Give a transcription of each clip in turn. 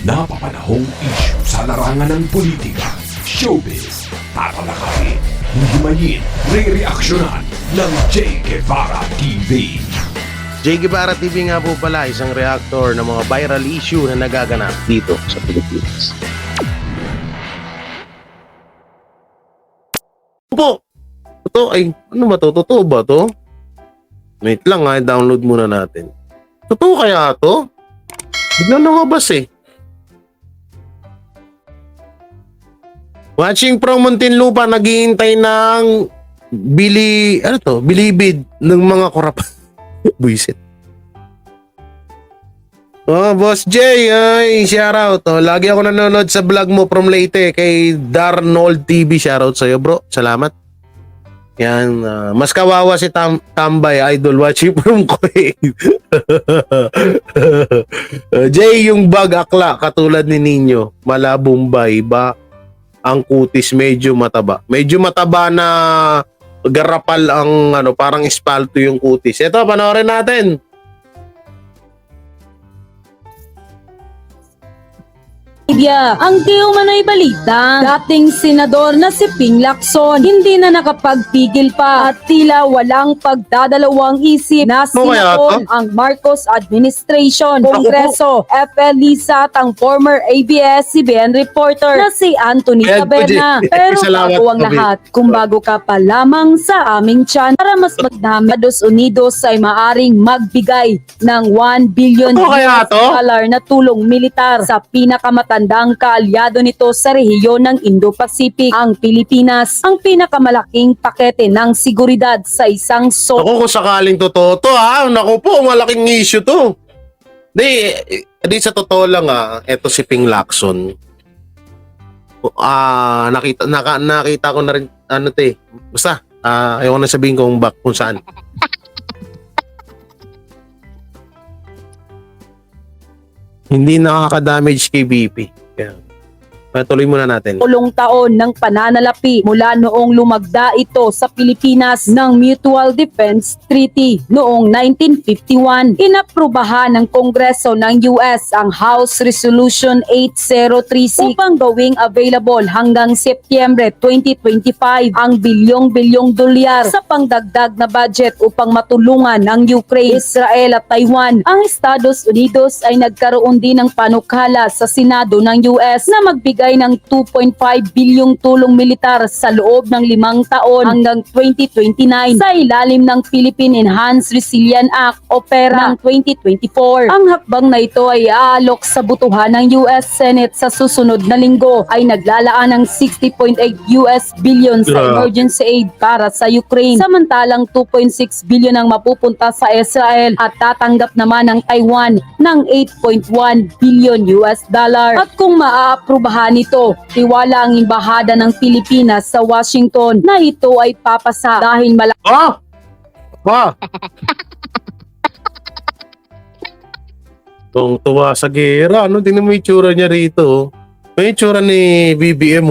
napapanahong issue sa larangan ng politika, showbiz, tatalakayin, himayin, re-reaksyonan ng Jay Guevara TV. Jay Guevara TV nga po pala, isang reactor ng mga viral issue na nagaganap dito sa Pilipinas. Po! Ito ay, ano ba to? Totoo ba to? Wait lang nga, download muna natin. Totoo kaya to? Biglang lumabas eh. Watching from Muntinlupa, naghihintay ng bilibid ng mga korap. Buisit. Oh, Boss Jay, ay, shoutout. Oh, lagi ako nanonood sa vlog mo from Leyte kay Darnold TV. Shoutout sa'yo, bro. Salamat. Yan, mas kawawa si Tambay, idol watching from Kuwait. Jay, yung bag akla, katulad ni Nino, Malabumbay, ba ang kutis medyo mataba. Medyo mataba na garapal ang parang espalto yung kutis. Ito, panoorin natin. Ang di umano'y balita, dating senador na si Ping Lacson hindi na nakapagpigil pa at tila walang pagdadalawang isip na sinakon ang Marcos administration, Kongreso, FL Lisa at ang former ABS-CBN reporter na si Anthony Taberna. Pero bago ang lahat, kung bago ka pa lamang sa aming channel, para mas magdami, Estados Unidos ay maaring magbigay ng $1 billion na tulong militar sa pinakamatandang kaalyado nito sa rehiyon ng Indo-Pacific, ang Pilipinas, ang pinakamalaking pakete ng seguridad sa isang Ako kung sakaling totoo to naku po, malaking issue to. Di sa totoo lang eto si Ping Lacson. Nakita ko na rin basta ayaw ko na sabihin kung saan. Hindi nakaka-damage kay BP. Tuloy muna natin. Ulong taon ng pananalapi mula noong lumagda ito sa Pilipinas ng Mutual Defense Treaty noong 1951. Inaprubahan ng Kongreso ng US ang House Resolution 8036 upang gawing available hanggang Setyembre 2025 ang bilyong-bilyong dolyar sa pangdagdag na budget upang matulungan ang Ukraine, Israel at Taiwan. Ang Estados Unidos ay nagkaroon din ng panukala sa Senado ng US na magbigay ng 2.5 bilyong tulong militar sa loob ng 5 taon hanggang 2029 sa ilalim ng Philippine Enhanced Resilience Act o PERA ng 2024. Ang hakbang na ito ay aalok sa butuhan ng US Senate sa susunod na linggo ay naglalaan ng 60.8 US billion sa emergency aid para sa Ukraine. Samantalang 2.6 billion ang mapupunta sa Israel at tatanggap naman ng Taiwan ng 8.1 billion US dollar. At kung maaaprubahan nito, tiwala ang Embahada ng Pilipinas sa Washington na ito ay papasa dahil Tuwa sa gera, tingnan mo yung itsura niya rito. May itsura ni BBM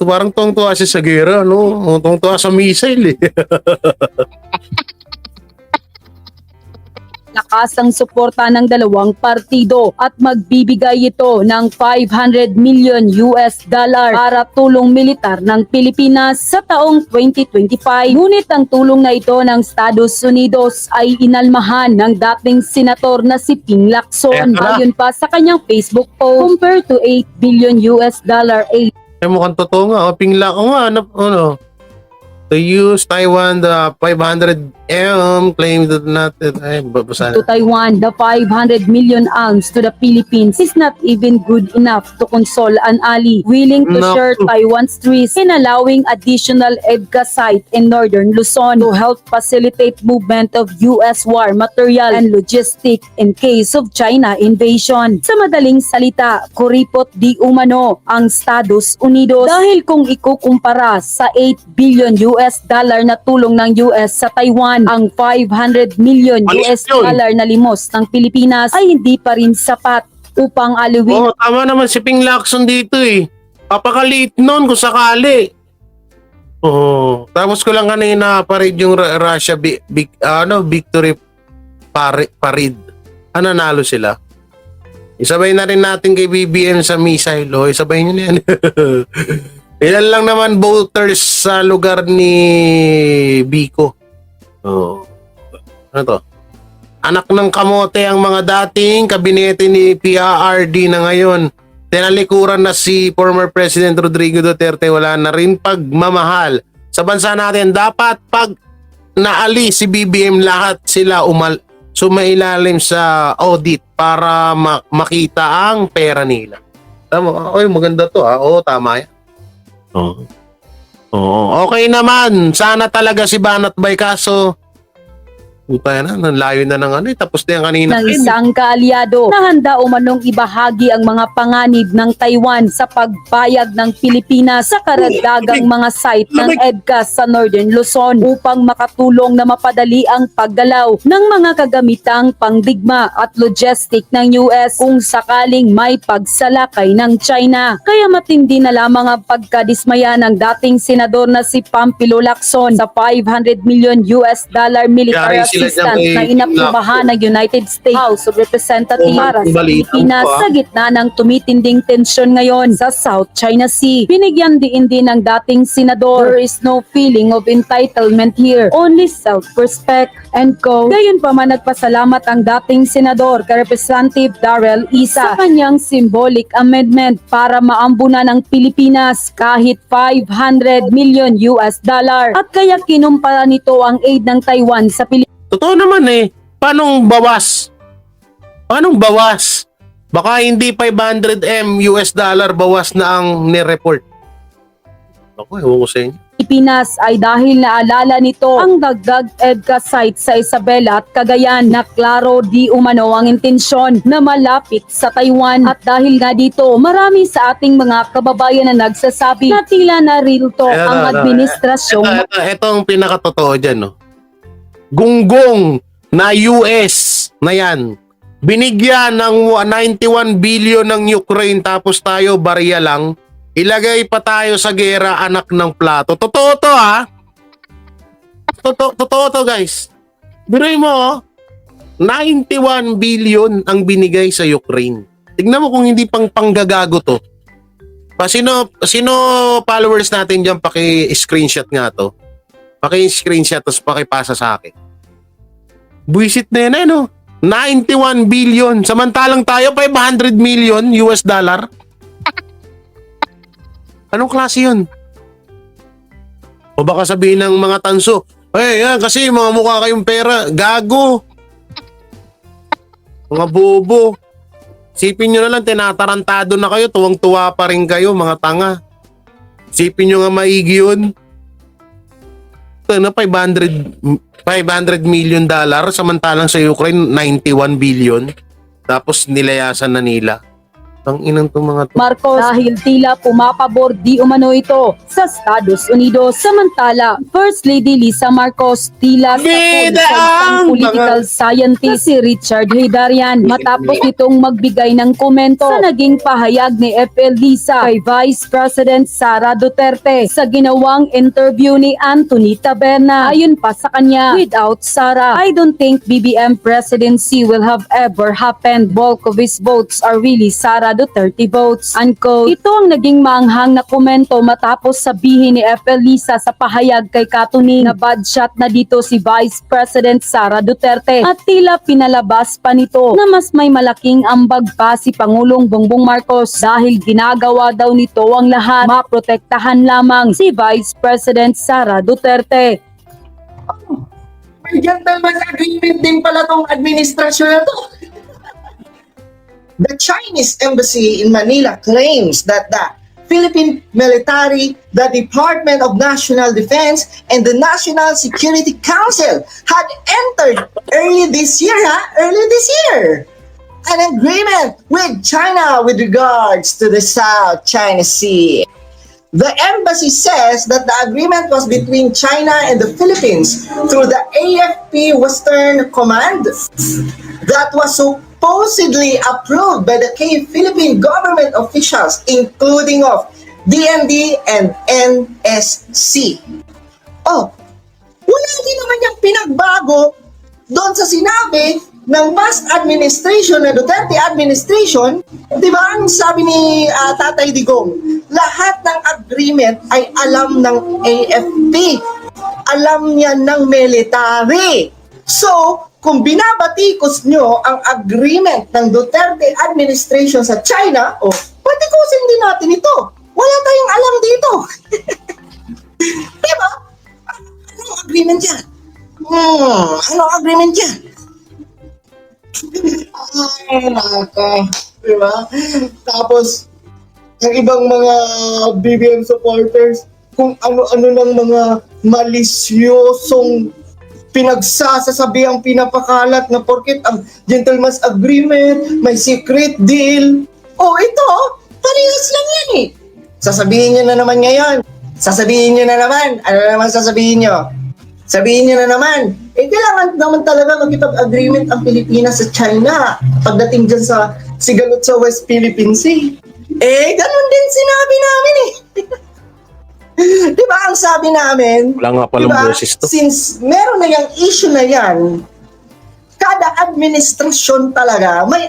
parang tuwa siya sa gera, tuwa sa missile Lakas ang suporta ng dalawang partido at magbibigay ito ng 500 million US dollar para tulong militar ng Pilipinas sa taong 2025. Ngunit ang tulong na ito ng Estados Unidos ay inalmahan ng dating senator na si Ping Lacson. Ayon pa sa kanyang Facebook post, compared to 8 billion US dollar aid. Mukhang totoo nga, Ping Lacson to use Taiwan the 500 claim that not to Taiwan, the 500 million alms to the Philippines is not even good enough to console an ally willing to share Taiwan's risk in allowing additional EDCA site in northern Luzon to help facilitate movement of US war material and logistic in case of China invasion. Sa madaling salita, kuripot di umano ang Estados Unidos dahil kung ikukumpara sa 8 billion US dollar na tulong ng US sa Taiwan, ang 500 million US dollar na limos ng Pilipinas ay hindi pa rin sapat upang aliwin. Tama naman si Ping Lacson dito Papakaliit nun kung sakali. Tapos ko lang kanina parade yung Russia victory parade. Nanalo sila. Isabay na rin natin kay BBM sa missile. O, isabay nyo na yan. Ilan lang naman voters sa lugar ni Biko. Oh. Ano to? Anak ng kamote ang mga dating kabinete ni PRRD na ngayon. Tinalikuran na si former President Rodrigo Duterte. Wala na rin pagmamahal. Sa bansa natin, dapat pag naalis si BBM, lahat sila sumailalim sa audit para makita ang pera nila. Tama, okay, maganda to ha. Oo, tama yan. Oo. Oo, okay naman. Sana talaga si Banat Bay, kaso puta na, layo na ng ano eh. Tapos na yan kanina. Ng isang kaalyado na handa umanong ibahagi ang mga panganib ng Taiwan sa pagbayag ng Pilipinas sa karagdagang mga site ng EDCA sa Northern Luzon upang makatulong na mapadali ang paggalaw ng mga kagamitang pangdigma at logistic ng US kung sakaling may pagsalakay ng China. Kaya matindi na lamang ang pagkadismaya ng dating senador na si Pampilo Lacson sa $500 million military assistance na inaprubahan ng United States House of Representatives para sa Pilipinas sa gitna ng tumitinding tensyon ngayon sa South China Sea. Binigyan din ng dating senador, "There is no feeling of entitlement here, only self-respect." And gayon pa man nagpasalamat ang dating senador kay Representative Darrell Issa sa kanyang symbolic amendment para maambunan ng Pilipinas kahit $500 million at kaya kinumpara nito ang aid ng Taiwan sa Pilipinas. Totoo naman eh. Paanong bawas? Paanong bawas? Baka hindi $500 bawas na ang nireport. Ako, ewan ko sa inyo. Pilipinas ay dahil naalala nito ang dagdag EDCA site sa Isabela at Cagayan na klaro di umano ang intensyon na malapit sa Taiwan. At dahil nga dito, marami sa ating mga kababayan na nagsasabi na tila narilto ang administrasyong. Ito ang pinakatotoo dyan, no? Gunggong na US na yan. Binigyan ng 91 billion ng Ukraine tapos tayo barya lang. Ilagay pa tayo sa gera, anak ng plato. Totoo to ha. Totoo to guys. Biruin mo oh. 91 billion ang binigay sa Ukraine. Tignan mo kung hindi panggagago to. Sino followers natin dyan, paki-screenshot nga to. Paki-screenshot tapos pakipasa sa akin. Buisit na yan, ano? 91 billion. Samantalang tayo, $500 million. Anong klase yun? O baka sabihin ng mga tanso, yan, kasi mga mukha kayong pera. Gago. Mga bobo. Sipin nyo na lang, tinatarantado na kayo. Tuwang-tuwa pa rin kayo, mga tanga. Sipin nyo nga maigi yun. Na $500 million samantalang sa Ukraine 91 billion tapos nilayasan na nila. Ang inang to mga to. Marcos dahil tila pumapabor di umano ito sa Estados Unidos. Samantala, First Lady Lisa Marcos tila sa isang political scientist si Richard Heydarian matapos itong magbigay ng komento sa naging pahayag ni FL Lisa kay Vice President Sara Duterte sa ginawang interview ni Anthony Taberna. Ayon pa sa kanya, "Without Sara, I don't think BBM presidency will have ever happened. Bulk of his votes are really Sara Duterte votes." Unquote. Ito ang naging maanghang na komento matapos sabihin ni FL Lisa sa pahayag kay Katuning na bad shot na dito si Vice President Sara Duterte at tila pinalabas pa nito na mas may malaking ambag pa si Pangulong Bongbong Marcos dahil ginagawa daw nito ang lahat maprotektahan lamang si Vice President Sara Duterte. May gentleman agreement din pala tong administrasyon na to. The Chinese embassy in Manila claims that the Philippine military, the Department of National Defense, and the National Security Council had entered early this year an agreement with China with regards to the South China Sea. The embassy says that the agreement was between China and the Philippines through the AFP Western Command that was supposedly approved by the key Philippine government officials, including of DND and NSC. Oh, wala din naman yung pinagbago doon sa sinabi ng past administration na Duterte administration, di ba ang sabi ni Tatay Digong, lahat ng agreement ay alam ng AFP. Alam niya ng military. So, kung binabatikos nyo ang agreement ng Duterte administration sa China, patikusin din natin ito. Wala tayong alam dito. Diba? Anong agreement yan? Anong agreement yan? Ay, naka. Diba? Tapos, ang ibang mga BBM supporters, kung ano-ano ng mga malisyosong pinagsasasabi ang pinapakalat na porket ang gentleman's agreement, may secret deal. Ito, parehas lang yan eh. Sasabihin nyo na naman ngayon. Sasabihin nyo na naman. Ano naman sasabihin nyo? Sabihin nyo na naman. Kailangan naman talaga magkipag-agreement ang Pilipinas sa China pagdating dyan sa sigalot sa West Philippine Sea. Ganun din sinabi namin eh. Diba ang sabi namin, Wala nga palang boses to. since meron na yung issue na yan, kada administrasyon talaga may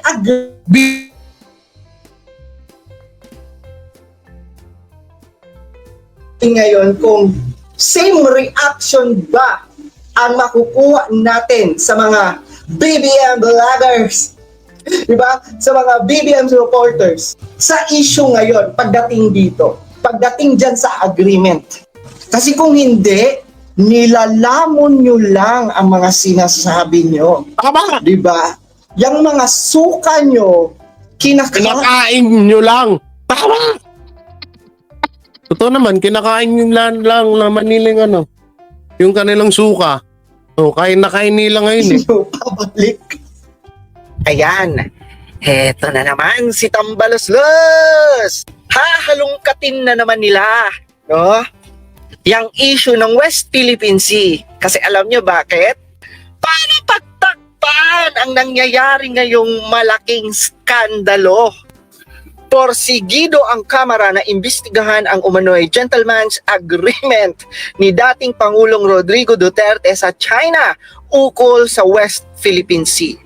ngayon kung same reaction ba ang makukuha natin sa mga BBM bloggers, diba? Sa mga BBM supporters sa issue ngayon pagdating dito. Pagdating dyan sa agreement. Kasi kung hindi, nilalamon nyo lang ang mga sinasabi nyo. Tama! Diba? Yung mga suka nyo, Kinakain nyo lang. Tama! Totoo naman, kinakain nyo lang naman nilang yung kanilang suka. Kain na kain nila ngayon eh. pabalik. Ayan. Heto na naman si Tambaloslos. Hahalungkatin na naman nila, no? Yang issue ng West Philippine Sea. Kasi alam nyo bakit? Para pagtakpan ang nangyayari ngayong malaking skandalo. Porsigido ang Kamara na imbestigahan ang umano'y gentleman's agreement ni dating Pangulong Rodrigo Duterte sa China ukol sa West Philippine Sea.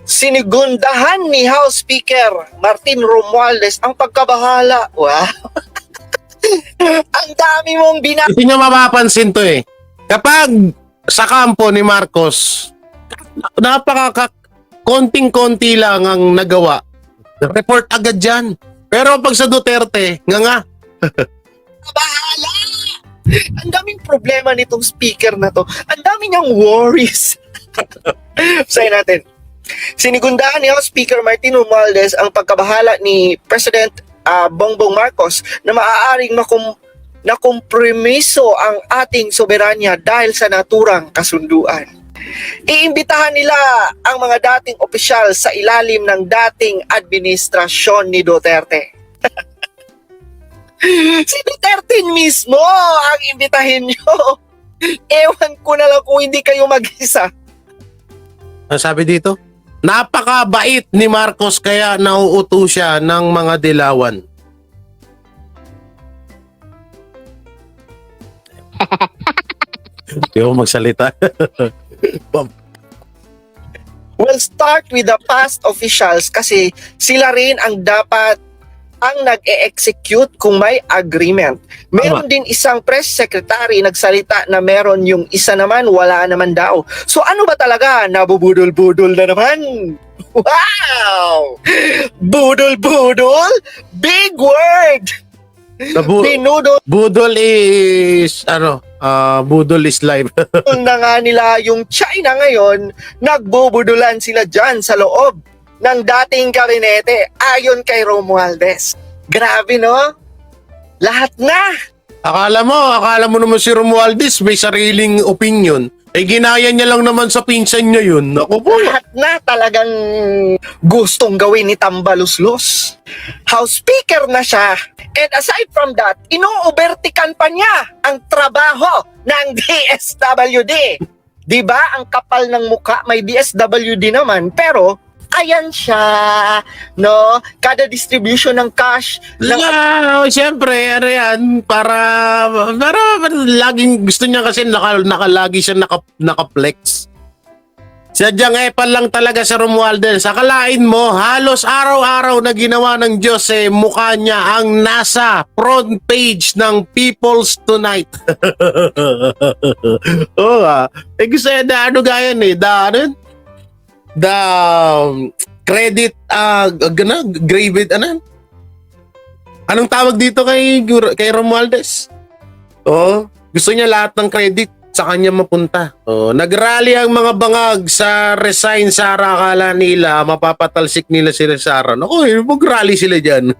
Sinigundahan ni House Speaker Martin Romualdez ang pagkabahala. Wow! Ang dami mong Hindi nyo mapapansin to eh. Kapag sa kampo ni Marcos, konting-konti lang ang nagawa. Report agad dyan. Pero pag sa Duterte, nga. bahala! Ang daming problema nitong speaker na to. Ang dami niyang worries. Sayin natin. Sinigundahan ni House Speaker Martin Romualdez ang pagkabahala ni President Bongbong Marcos na maaaring nakompromiso ang ating soberanya dahil sa naturang kasunduan. Iimbitahan nila ang mga dating opisyal sa ilalim ng dating administrasyon ni Duterte. Si Duterte mismo ang imbitahin nyo. Ewan ko na lang kung hindi kayo mag-isa. Ang sabi dito? Napakabait ni Marcos kaya nauuto siya ng mga dilawan. Hindi ako magsalita. We'll start with the past officials kasi sila rin ang dapat ang nag-e-execute kung may agreement. Meron din isang press secretary nagsalita na meron, yung isa naman wala naman daw. So ano ba talaga? Nabubudol-budol na naman. Wow! Budol-budol? Big word! Binudol Budol is budol is live. na nga nila yung China ngayon, nagbubudulan sila dyan sa loob ng dating kabinete ayon kay Romualdez. Grabe no? Lahat na! Akala mo naman si Romualdez may sariling opinion. Ginaya niya lang naman sa pinsan niya yun. Naku po. Lahat na talagang gustong gawin ni Tambaluslos. House Speaker na siya. And aside from that, ino-overtikan pa niya ang trabaho ng DSWD. Diba? Ang kapal ng muka, may DSWD naman. Pero, ayan siya, no? Kada distribution ng cash. Siyempre, ano yan, para laging gusto niya kasi nakalagi siya naka-flex. Sadyang epal lang talaga sa Romualdez. Akalain mo, halos araw-araw na ginawa ng Diyos mukha niya ang nasa front page ng People's Tonight. Oo gusto na ano gaya the credit, graded, anong tawag dito kay Romualdez? Gusto niya lahat ng credit sa kanya mapunta. Nagrally ang mga bangag sa resign Sara. Akala nila mapapatalsik nila si Sara. Naku, mag-rally sila dyan.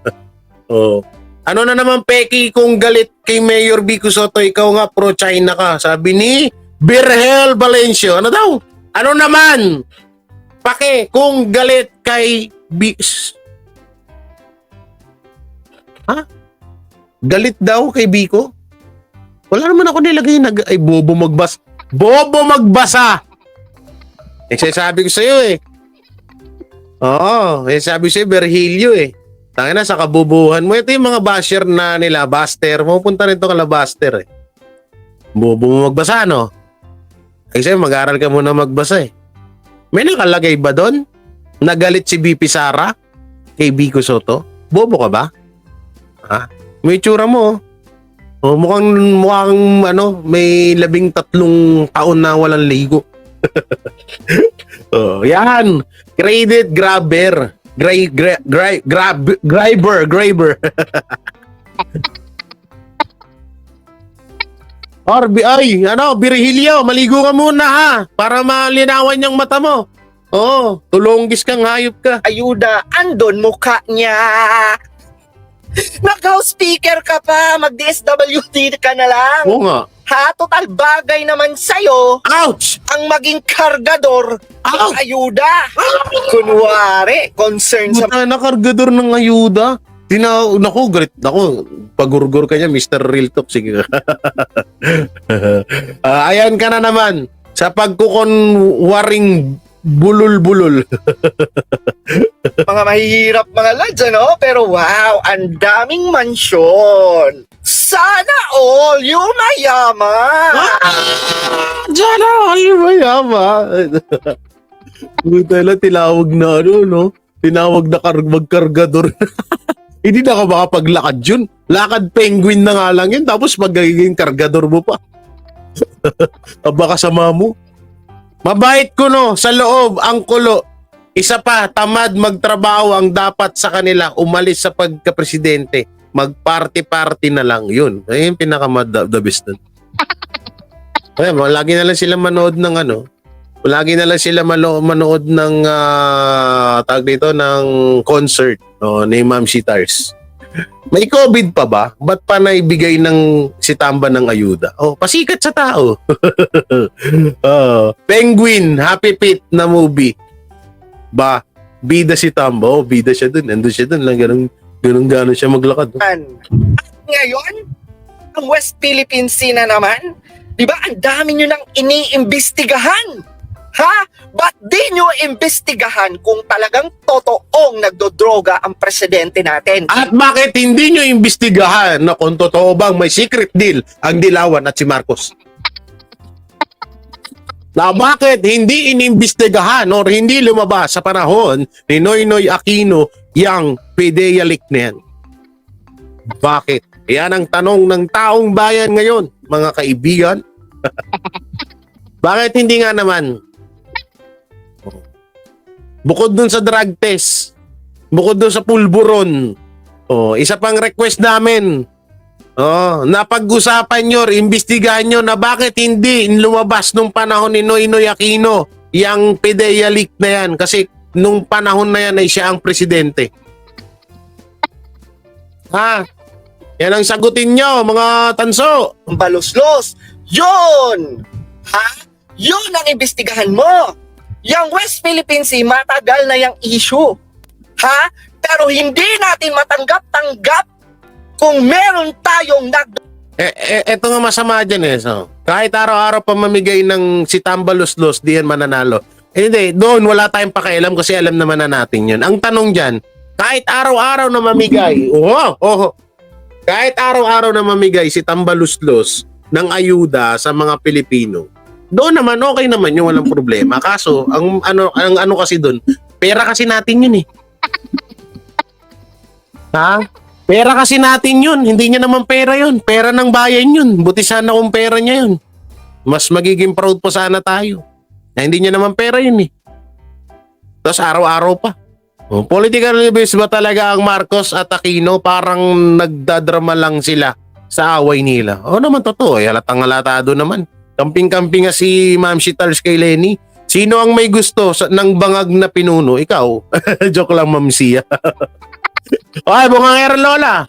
Ano na naman, Peki, kung galit kay Mayor Vico Soto, ikaw nga pro-China ka. Sabi ni Virgel Valencio. Ano daw? Ano naman? Pake, kung galit kay Galit daw kay Vico? Wala naman ako nilagay ay bobo magbasa. Bobo magbasa! Sabi ko sa'yo sabi ko sa'yo, Virgilio Tangina na sa kabubuhan mo. Ito yung mga basher na nila, Buster. Pupunta rin ito kala Buster Bobo mo magbasa, no? Sa'yo, mag-aral ka muna magbasa May nakalagay ba doon? Nagalit si BP Sara kay Vico Soto? Bobo ka ba? May tsura mo mukhang may 13 taon na walang ligo. Yan. Graded grabber. Graber. RBI, Virgilio, maligo ka muna ha, para malinawan yung mata mo. Tulonggis kang hayop ka. Ayuda, andon mukha niya. Nag-house speaker ka pa, mag-DSWD ka na lang. Oo nga. Total bagay naman sa'yo Ouch! ang maging kargador ng ayuda. Kunwari, concern sa... Nakargador ng ayuda. Galit ako. Pagurgur ka niya, Mr. Real Talk. Sige. Ayan ka na naman. Sa pagkukunwaring bulol-bulol. Mga mahihirap mga lads, Pero wow, ang daming mansyon. Sana all yung mayaman. Sana all yung mayaman. Buta lang, tinawag na tinawag na magkargador. Hindi na ka makapaglakad yun. Lakad penguin na nga lang yun. Tapos magiging kargador mo pa. Baka sama mo. Mabait ko sa loob ang kulo. Isa pa, tamad magtrabaho ang dapat sa kanila, umalis sa pagka-presidente. Mag-party-party na lang. Yun. Ayun yung pinaka-the best dun. Lagi na lang sila manood ng lagi na lang sila manood ng tawag dito, ng concert ni Ma'am Sitars. May COVID pa ba? Ba't pa naibigay ng sitamba ng ayuda? Pasikat sa tao. Penguin, Happy Feet na movie. Bida si Tamba. Bida siya dun. Nandun siya dun lang. Ganun siya maglakad. At ngayon, ang West Philippine Sea na naman, di ba ang dami nyo nang iniimbestigahan? Ba't di nyo imbestigahan kung talagang totoong nagdodroga ang presidente natin? At bakit hindi nyo imbestigahan na kung totoo bang may secret deal ang Dilawan at si Marcos? Na bakit hindi inimbestigahan or hindi lumabas sa panahon ni Noynoy Aquino yang PDEA leak na yan? Bakit? Yan ang tanong ng taong bayan ngayon, mga kaibigan. Bakit hindi nga naman? Bukod dun sa drug test, bukod dun sa pulburon, isa pang request namin, napag-usapan nyo, imbestigahan nyo na bakit hindi lumabas nung panahon ni Noynoy Aquino yung PDEA leak na yan, kasi nung panahon na yan ay siya ang presidente. Yan ang sagutin nyo, mga tanso. Baluslos, yun! Yun ang imbestigahan mo. Yang West Philippine Sea, matagal na yung issue. Pero hindi natin matanggap-tanggap kung meron tayong Eto nga masama dyan kahit araw-araw pa mamigay ng si Tambaluslos, di yan mananalo. Hindi, doon wala tayong pakialam kasi alam naman na natin yun. Ang tanong dyan, kahit araw-araw na mamigay, kahit araw-araw na mamigay si Tambaluslos ng ayuda sa mga Pilipino, Doon naman, okay naman yung walang problema. Kaso, ang ano kasi doon, pera kasi natin yun eh. Ha? Pera kasi natin yun. Hindi niya naman pera yun. Pera ng bayan yun. Buti sana kung pera niya yun. Mas magiging proud pa sana tayo. Na hindi niya naman pera yun eh. Tapos araw-araw pa. Political reviews ba talaga ang Marcos at Aquino? Parang nagdadrama lang sila sa away nila. Oo naman, totoo. Halatang halatado naman. Kamping-kamping nga si Ma'am Shitals kay Lenny. Sino ang may gusto ng bangag na pinuno? Ikaw. Joke lang, Ma'am Sia. Okay, bungangero Lola.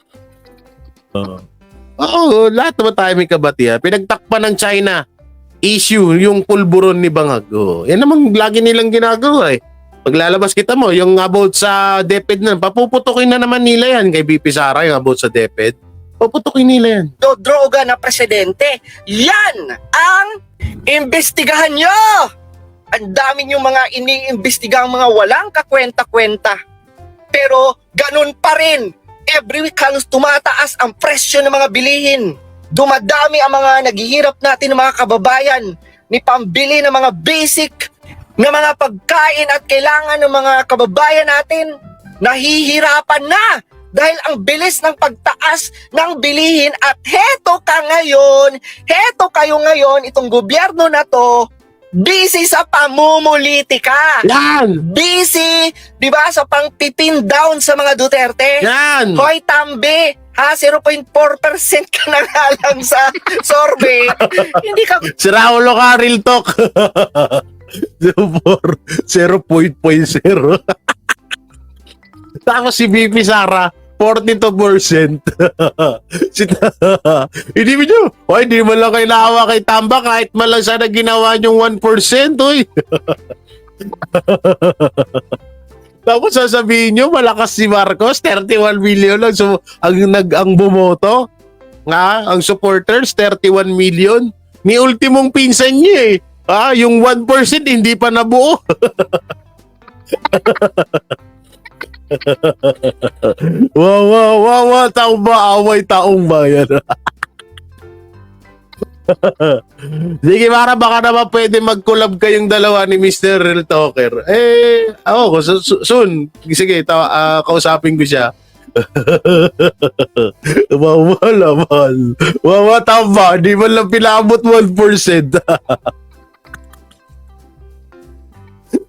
Oo, lahat naman tayo may kabatihan. Pinagtakpan ng China issue yung pulburon ni Bangag. Yan naman lagi nilang ginagawa eh. Paglalabas kita mo, yung about sa DepEd na, papuputukin na naman nila yan kay BP Sara, yung about sa DepEd. Paputukin nila yan. Droga na presidente. Yan ang imbestigahan nyo. Ang dami yung mga iniimbestigahan mga walang kakwenta-kwenta. Pero ganun pa rin. Every week halos tumataas ang presyo ng mga bilihin. Dumadami ang mga naghihirap natin ng mga kababayan ni pambili ng mga basic na mga pagkain at kailangan ng mga kababayan natin. Nahihirapan na dahil ang bilis ng pagtaas ng bilihin at heto kayo ngayon, itong gobyerno na to, busy sa pamumulitika. Yan! Busy, di ba, sa pang-pin down sa mga Duterte. Yan! Hoy, Tambi, 0.4% ka na nga lang sa survey. Hindi ka... Si Raulo ka, real talk. 0.0. Tapos si BP Sara, 42%. Hindi mo nyo. Hindi mo lang kayo naawa kay Tamba kahit man lang sana ginawa nyong 1%. Oy. Tapos sasabihin nyo, malakas si Marcos, 31 million lang ang bumoto. Nga, ang supporters, 31 million. Ni ultimong pinsan niya eh. Yung 1% hindi pa nabuo. wow, taong ba? Away taong bayan. Sige, para baka naman pwede mag-collab kayong dalawa ni Mr. Real Talker. Soon. Sige, kausapin ko siya. Wawa naman. Wawa tama. Di man lang pinabot 1%.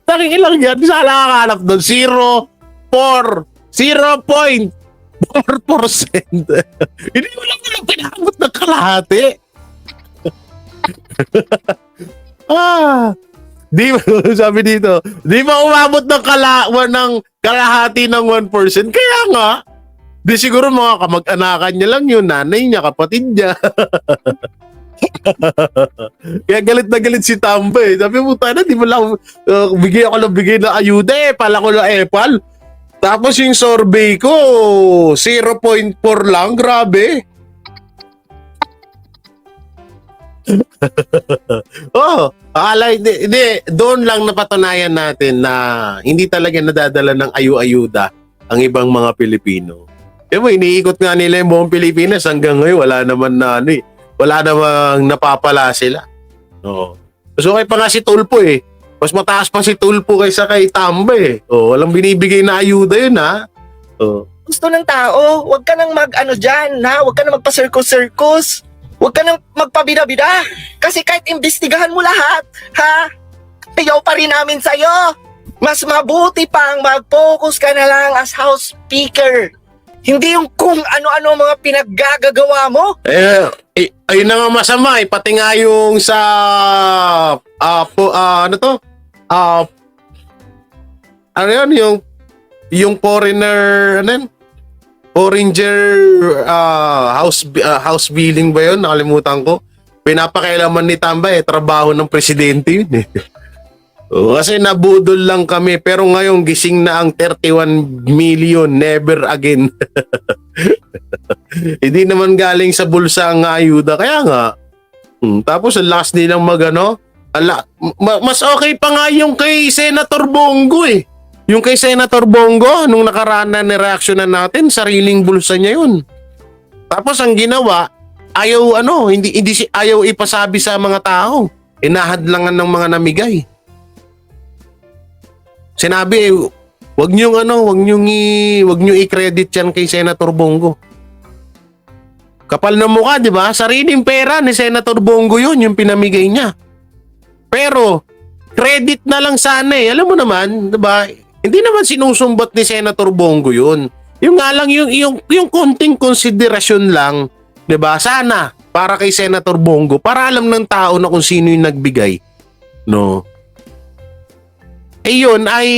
Takikilang yan. Saan nakakalap doon? 0.4%. Hindi mo lang pinabot ng kalahati. Di ba, sabi dito, di ba umabot ng kalahati ng 1%? Kaya nga, di siguro mga kamag-anakan niya lang yun, nanay niya, kapatid niya. Kaya galit na galit si Tamba eh. Sabi mo, tana, di mo lang, bigay ng ayuda eh, pala ko na epal. Tapos yung survey ko, 0.4 lang, grabe. Doon lang napatunayan natin na hindi talaga nadadala ng ayuda ang ibang mga Pilipino. Iniikot nga nila yung buong Pilipinas hanggang ngayon wala namang napapala sila. So okay pa nga si Tulpo eh. Mas mataas pa si Tulpo kaysa kay Tamba eh. Walang binibigay na ayuda yun ha. Gusto ng tao, wag ka nang dyan, ha? Wag ka nang magpa-circus-circus. Huwag ka nang magpabida-bida. Kasi kahit imbestigahan mo lahat, ha? Ayaw pa rin namin sa'yo. Mas mabuti pang mag-focus ka na lang as House Speaker. Hindi yung kung ano-ano mga pinaggagawa mo. Ayun na nga masama eh. Pati nga yung sa... yung foreigner... Foreigner house billing ba yun? Nakalimutan ko. Pinapakailaman ni Tamba trabaho ng presidente yun eh. Kasi nabudol lang kami pero ngayon gising na ang 31 million, never again. Hindi naman galing sa bulsa ang ayuda. Kaya nga, tapos ang lakas nilang mas okay pa nga yung kay Senator Bongo eh. Yung kay Senator Bongo, nung nakaraan na nireaksyonan natin, sariling bulsa niya yun. Tapos ang ginawa, ayaw ayaw ipasabi sa mga tao. inahadlangan ng mga namigay. Sinabi, wag niyo i-credit yan kay Senator Bongo. Kapal na mukha, di ba? Sariling pera ni Senator Bongo yun, yung pinamigay niya. Pero, credit na lang sana eh. Alam mo naman, di ba? Hindi naman sinusumbat ni Senator Bongo yun. Yung nga lang, yung konting konsiderasyon lang, di ba? Sana, para kay Senator Bongo, para alam ng tao na kung sino yung nagbigay. No? Eh yun ay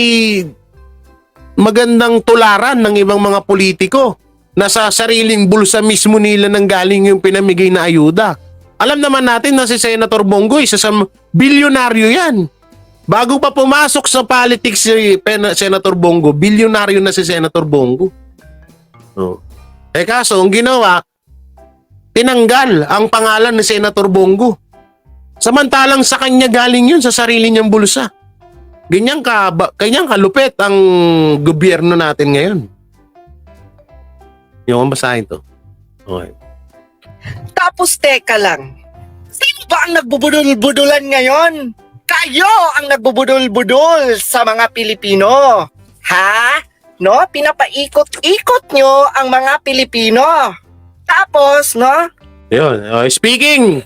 magandang tularan ng ibang mga politiko na sa sariling bulsa mismo nila nang galing yung pinamigay na ayuda. Alam naman natin na si Senator Bongo, isa sa bilyonaryo yan. Bago pa pumasok sa politics si Senator Bongo, bilyonaryo na si Senator Bongo. No. Eh kaso, ang ginawa, tinanggal ang pangalan ni Senator Bongo. Samantalang sa kanya galing yun sa sarili niyang bulsa. Ganyan kalupit ang gobyerno natin ngayon. Yung basahin to. Okay. Tapos teka lang, sino ba ang nagbubudol-budulan ngayon? Kayo ang nagbubudol-budol sa mga Pilipino. Ha? No? Pinapaikot-ikot nyo ang mga Pilipino. Tapos, no? Yun. Speaking,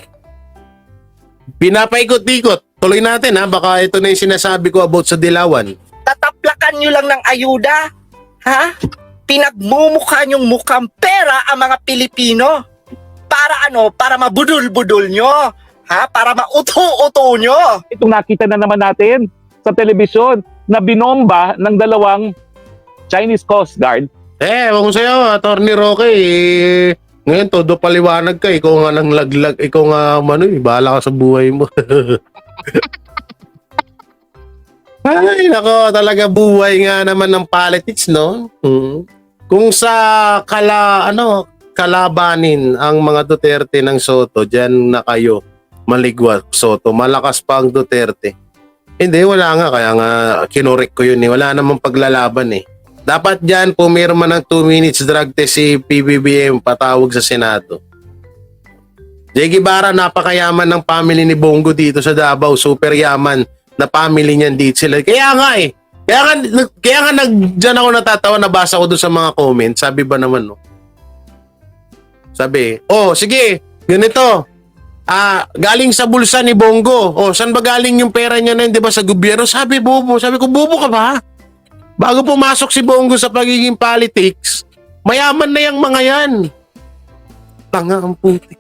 pinapaikot-ikot. Tuloy natin ha, baka ito na yung sinasabi ko about sa Dilawan. Tataplakan nyo lang ng ayuda. Ha? Pinagmumukha nyong mukhang pera ang mga Pilipino. Para ano? Para mabudol-budol nyo. Ha? Para mauto-uto nyo. Itong nakita na naman natin sa telebisyon na binomba ng dalawang Chinese Coast Guard. Ewan ko sa'yo, Attorney Roque, ngayon todo paliwanag ka, ikaw nga nang laglag, ikaw nga bahala ka sa buhay mo. Ay, nako, talaga buhay nga naman ng politics, no? Kung sa kalabanin ang mga Duterte ng Soto, dyan na kayo, maligwa Soto, malakas pa ang Duterte. Hindi, wala nga, kaya nga kinorek ko yun eh, wala namang paglalaban eh. Dapat dyan, pumirma ng 2 minutes drug test si PBBM, patawag sa Senado. Jay Guevara, napakayaman ng family ni Bongo dito sa Davao, super yaman na family niyan dito sila. Kaya nga eh, kaya nga dyan ako natatawa, nabasa ko doon sa mga comments, sabi ba naman no? Sabi, sige, ganito, galing sa bulsa ni Bongo, saan ba galing yung pera niya na yun, di ba sa gobyerno? Sabi ko, bobo ka ba? Bago pumasok si Bongo sa pagiging politics, mayaman na yung mga yan. Tanga ang putik.